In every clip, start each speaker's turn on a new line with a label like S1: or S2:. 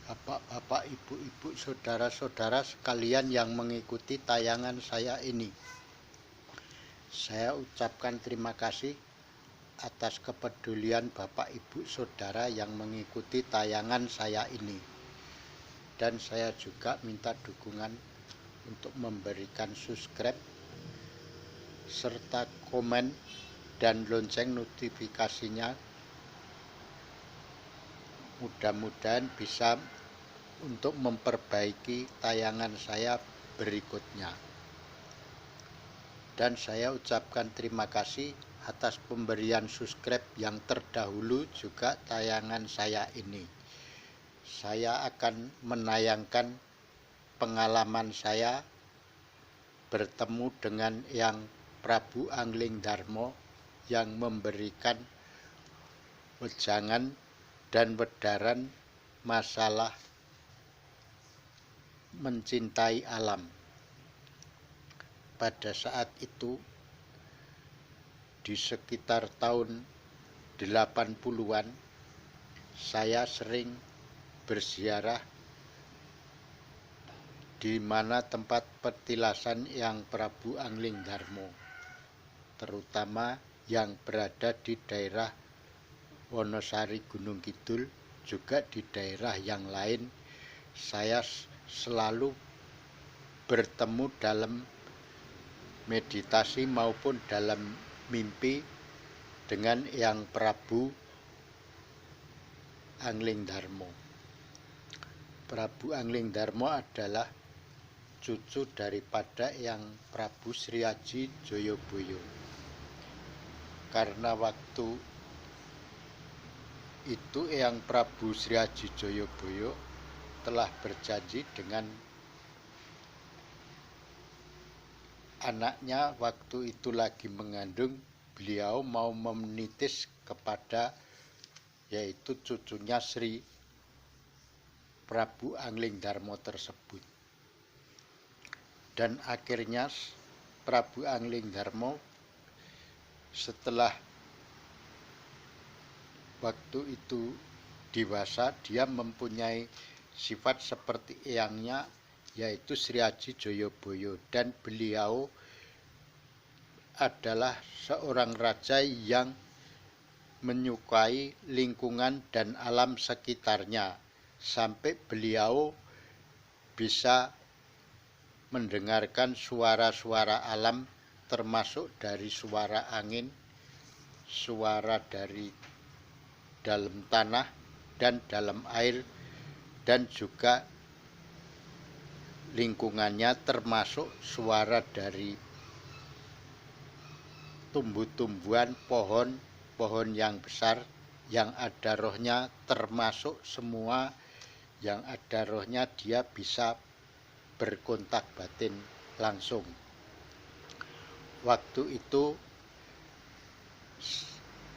S1: Bapak-bapak, ibu-ibu, saudara-saudara sekalian yang mengikuti tayangan saya ini. Saya ucapkan terima kasih atas kepedulian Bapak, Ibu, Saudara yang mengikuti tayangan saya ini. Dan saya juga minta dukungan untuk memberikan subscribe serta komen dan lonceng notifikasinya. Mudah-mudahan bisa untuk memperbaiki tayangan saya berikutnya. Dan saya ucapkan terima kasih atas pemberian subscribe yang terdahulu juga tayangan saya ini. Saya akan menayangkan pengalaman saya bertemu dengan Yang Prabu Anglingdarma yang memberikan wejangan dan wedaran masalah mencintai alam. Pada saat itu di sekitar tahun 80-an saya sering berziarah di mana tempat petilasan Yang Prabu Anglingdarma, terutama yang berada di daerah Wonosari Gunung Kidul, juga di daerah yang lain. Saya selalu bertemu dalam meditasi maupun dalam mimpi dengan Yang Prabu Anglingdarma. Prabu Anglingdarma adalah cucu daripada Yang Prabu Sriaji Joyoboyo. Karena waktu itu Yang Prabu Sriaji Joyoboyo telah berjanji dengan anaknya, waktu itu lagi mengandung, beliau mau menitis kepada yaitu cucunya Sri Prabu Anglingdarma tersebut. Dan akhirnya Prabu Anglingdarma setelah waktu itu dewasa, dia mempunyai sifat seperti eyangnya, yaitu Sriaji Joyoboyo, dan beliau adalah seorang raja yang menyukai lingkungan dan alam sekitarnya, sampai beliau bisa mendengarkan suara-suara alam, termasuk dari suara angin, suara dari dalam tanah dan dalam air, dan juga lingkungannya, termasuk suara dari tumbuh-tumbuhan, pohon yang besar yang ada rohnya, termasuk semua yang ada rohnya dia bisa berkontak batin langsung. Waktu itu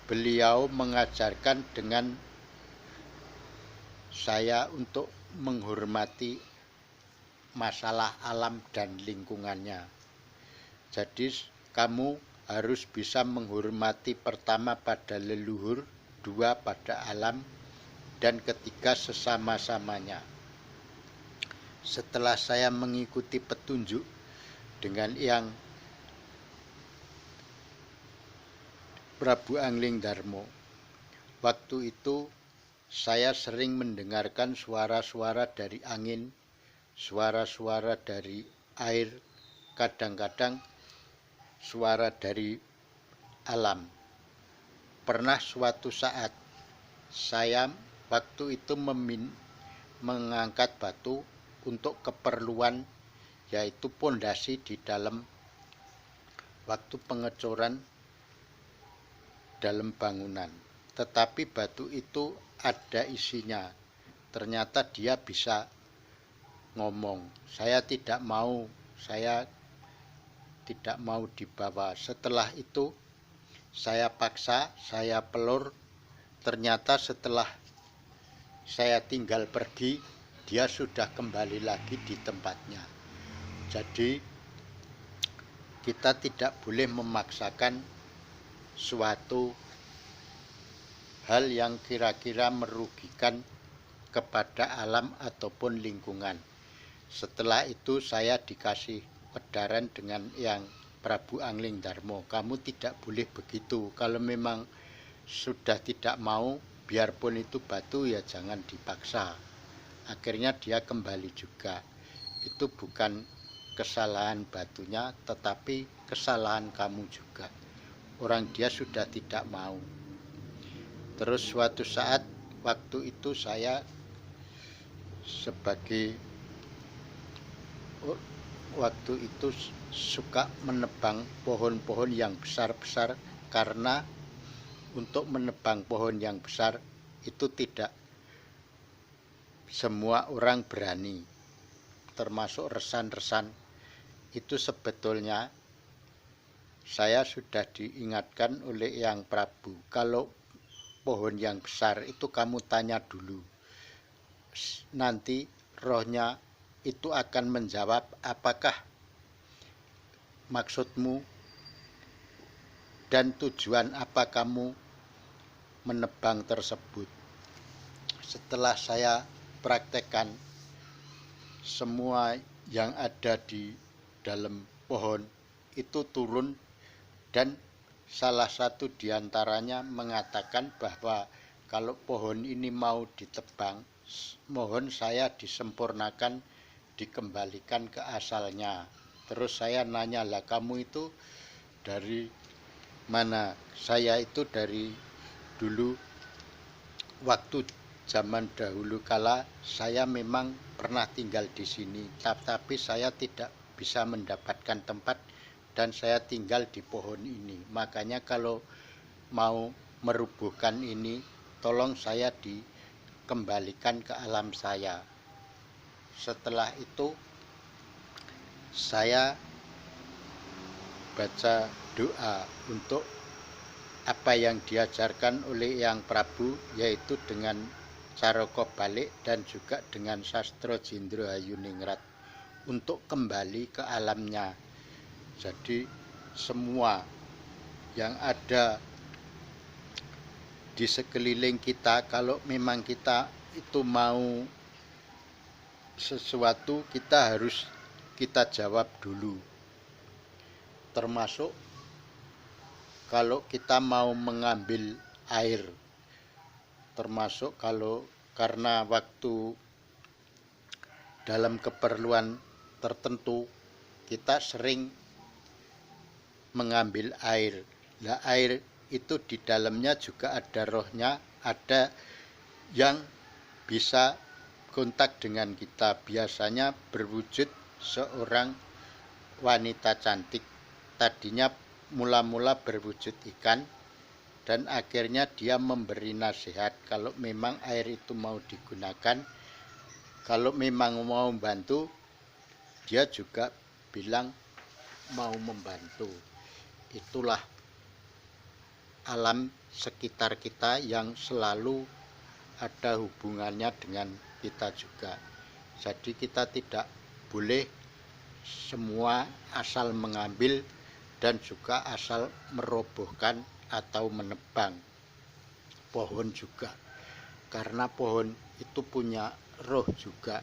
S1: beliau mengajarkan dengan saya untuk menghormati masalah alam dan lingkungannya. Jadi kamu harus bisa menghormati, pertama pada leluhur, dua pada alam, dan ketiga sesama-samanya. Setelah saya mengikuti petunjuk dengan Yang Prabu Anglingdarma, waktu itu saya sering mendengarkan suara-suara dari angin, suara-suara dari air, kadang-kadang suara dari alam. Pernah suatu saat saya waktu itu mengangkat batu untuk keperluan, yaitu pondasi di dalam waktu pengecoran dalam bangunan. Tetapi batu itu ada isinya, ternyata dia bisa ngomong. Saya tidak mau dibawa. Setelah itu saya paksa, saya pelur. Ternyata setelah saya tinggal pergi, dia sudah kembali lagi di tempatnya. Jadi kita tidak boleh memaksakan suatu hal yang kira-kira merugikan kepada alam ataupun lingkungan. Setelah itu saya dikasih edaran dengan yang Prabu Angling Darmo, kamu tidak boleh begitu, kalau memang sudah tidak mau, biarpun itu batu ya jangan dipaksa. Akhirnya dia kembali juga. Itu bukan kesalahan batunya, tetapi kesalahan kamu juga. Orang dia sudah tidak mau. Terus suatu saat, waktu itu saya suka menebang pohon-pohon yang besar-besar, karena untuk menebang pohon yang besar itu tidak semua orang berani, termasuk resan-resan. Itu sebetulnya saya sudah diingatkan oleh Yang Prabu, kalau pohon yang besar itu kamu tanya dulu, nanti rohnya itu akan menjawab apakah maksudmu dan tujuan apa kamu menebang tersebut. Setelah saya praktekkan semua yang ada di dalam pohon itu turun, dan salah satu diantaranya mengatakan bahwa kalau pohon ini mau ditebang, mohon saya disempurnakan, dikembalikan ke asalnya. Terus saya nanya, lah kamu itu dari mana? Saya itu dari dulu, waktu zaman dahulu kala saya memang pernah tinggal di sini, tapi saya tidak bisa mendapatkan tempat dan saya tinggal di pohon ini. Makanya kalau mau merubuhkan ini, tolong saya dikembalikan ke alam saya. Setelah itu saya baca doa untuk apa yang diajarkan oleh Yang Prabu, yaitu dengan Caraka Balik dan juga dengan Sastro Jindro Hayuningrat, untuk kembali ke alamnya. Jadi semua yang ada di sekeliling kita, kalau memang kita itu mau sesuatu, kita jawab dulu. Termasuk kalau kita mau mengambil air, termasuk kalau karena waktu dalam keperluan tertentu kita sering mengambil air. Nah, air itu di dalamnya juga ada rohnya, ada yang bisa kontak dengan kita. Biasanya berwujud seorang wanita cantik. Tadinya mula-mula berwujud ikan, dan akhirnya dia memberi nasihat kalau memang air itu mau digunakan, kalau memang mau membantu, dia juga bilang mau membantu. Itulah alam sekitar kita yang selalu ada hubungannya dengan kita juga. Jadi kita tidak boleh semua asal mengambil dan juga asal merobohkan atau menebang pohon juga, karena pohon itu punya roh juga.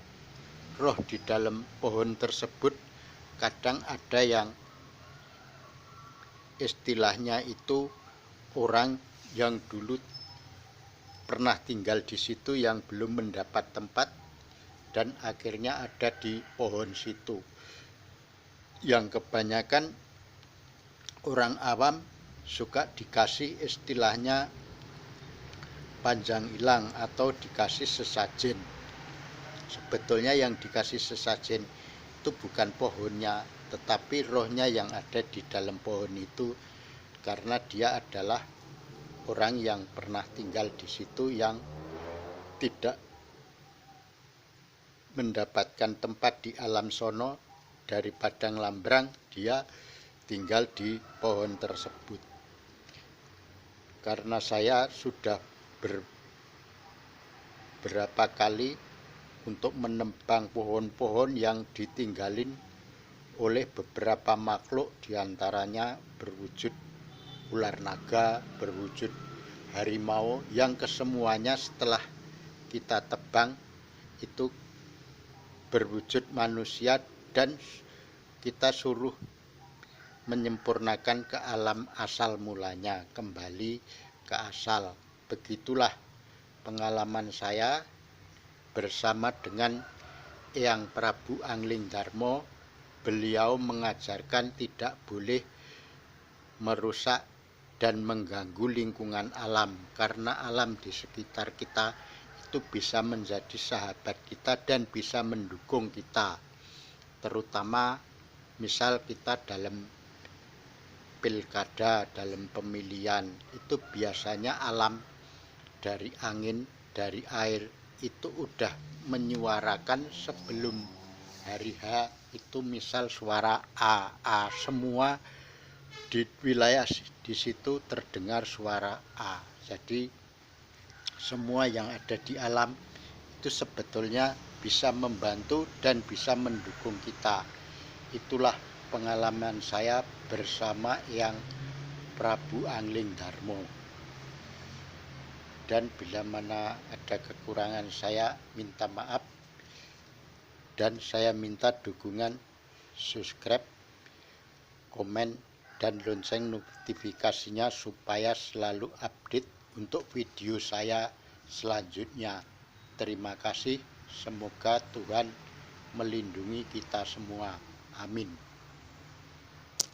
S1: Roh di dalam pohon tersebut kadang ada yang istilahnya itu orang yang dulu pernah tinggal di situ yang belum mendapat tempat dan akhirnya ada di pohon situ. Yang kebanyakan orang awam suka dikasih istilahnya panjang hilang atau dikasih sesajen. Sebetulnya yang dikasih sesajen itu bukan pohonnya, tetapi rohnya yang ada di dalam pohon itu, karena dia adalah orang yang pernah tinggal di situ yang tidak mendapatkan tempat di alam sono. Dari Padang Lambrang dia tinggal di pohon tersebut. Karena saya sudah beberapa kali untuk menebang pohon-pohon yang ditinggalin oleh beberapa makhluk, diantaranya berwujud ular naga, berwujud harimau, yang kesemuanya setelah kita tebang itu berwujud manusia dan kita suruh menyempurnakan ke alam asal mulanya, kembali ke asal. Begitulah pengalaman saya bersama dengan Eyang Prabu Anglingdarma. Beliau mengajarkan tidak boleh merusak dan mengganggu lingkungan alam, karena alam di sekitar kita itu bisa menjadi sahabat kita dan bisa mendukung kita, terutama misal kita dalam pilkada, dalam pemilihan, itu biasanya alam dari angin, dari air itu udah menyuarakan sebelum hari H itu, misal suara A, semua di wilayah di situ terdengar suara A. Jadi semua yang ada di alam itu sebetulnya bisa membantu dan bisa mendukung kita. Itulah pengalaman saya bersama Eyang Prabu Anglingdarma. Dan bila mana ada kekurangan saya minta maaf, dan saya minta dukungan subscribe, komen, dan lonceng notifikasinya supaya selalu update untuk video saya selanjutnya. Terima kasih, semoga Tuhan melindungi kita semua. Amin.